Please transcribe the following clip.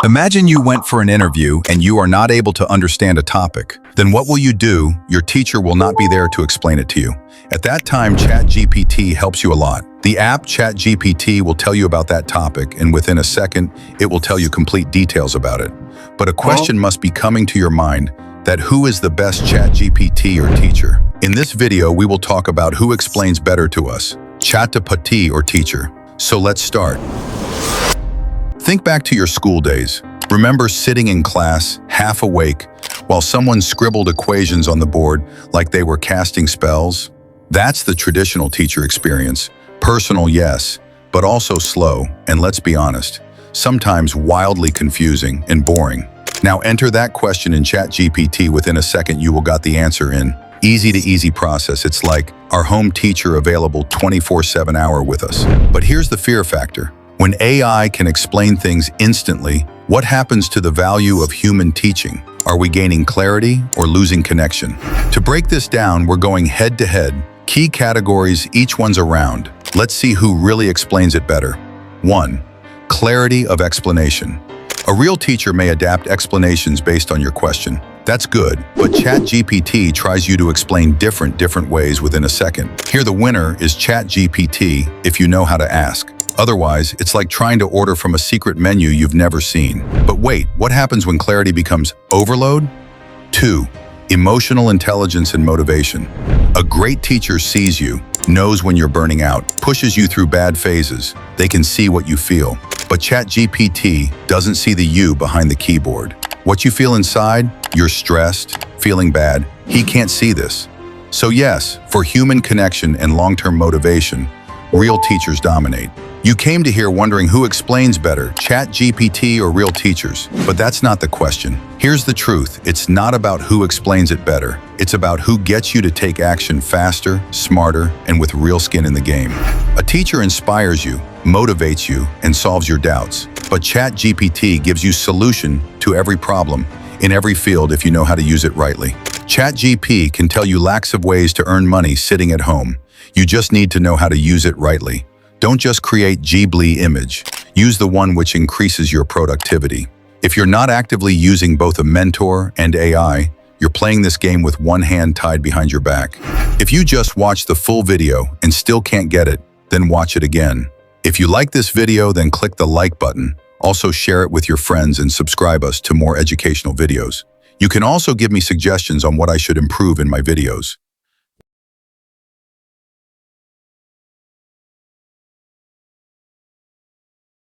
Imagine you went for an interview and you are not able to understand a topic. Then what will you do? Your teacher will not be there to explain it to you. At that time, ChatGPT helps you a lot. The app ChatGPT will tell you about that topic, and within a second, it will tell you complete details about it. But a question must be coming to your mind that who is the best ChatGPT or teacher? In this video, we will talk about who explains better to us, ChatGPT or teacher. So let's start. Think back to your school days. Remember sitting in class, half awake, while someone scribbled equations on the board like they were casting spells? That's the traditional teacher experience. Personal, yes, but also slow, and let's be honest, sometimes wildly confusing and boring. Now enter that question in ChatGPT. Within a second, you will got the answer in easy to easy process. It's like our home teacher available 24/7 hour with us. But here's the fear factor. When AI can explain things instantly, what happens to the value of human teaching? Are we gaining clarity or losing connection? To break this down, we're going head to head. Key categories, each one's around. Let's see who really explains it better. 1. Clarity of explanation. A real teacher may adapt explanations based on your question. That's good, but ChatGPT tries you to explain different ways within a second. Here the winner is ChatGPT if you know how to ask. Otherwise, it's like trying to order from a secret menu you've never seen. But wait, what happens when clarity becomes overload? 2. Emotional intelligence and motivation. A great teacher sees you, knows when you're burning out, pushes you through bad phases. They can see what you feel. But ChatGPT doesn't see the you behind the keyboard. What you feel inside, you're stressed, feeling bad, he can't see this. So yes, for human connection and long-term motivation, real teachers dominate. You came to here wondering who explains better, ChatGPT or real teachers. But that's not the question. Here's the truth. It's not about who explains it better. It's about who gets you to take action faster, smarter, and with real skin in the game. A teacher inspires you, motivates you, and solves your doubts. But ChatGPT gives you solution to every problem in every field if you know how to use it rightly. ChatGPT can tell you lakhs of ways to earn money sitting at home. You just need to know how to use it rightly. Don't just create Ghibli image. Use the one which increases your productivity. If you're not actively using both a mentor and AI, you're playing this game with one hand tied behind your back. If you just watched the full video and still can't get it, then watch it again. If you like this video, then click the like button. Also share it with your friends and subscribe us to more educational videos. You can also give me suggestions on what I should improve in my videos.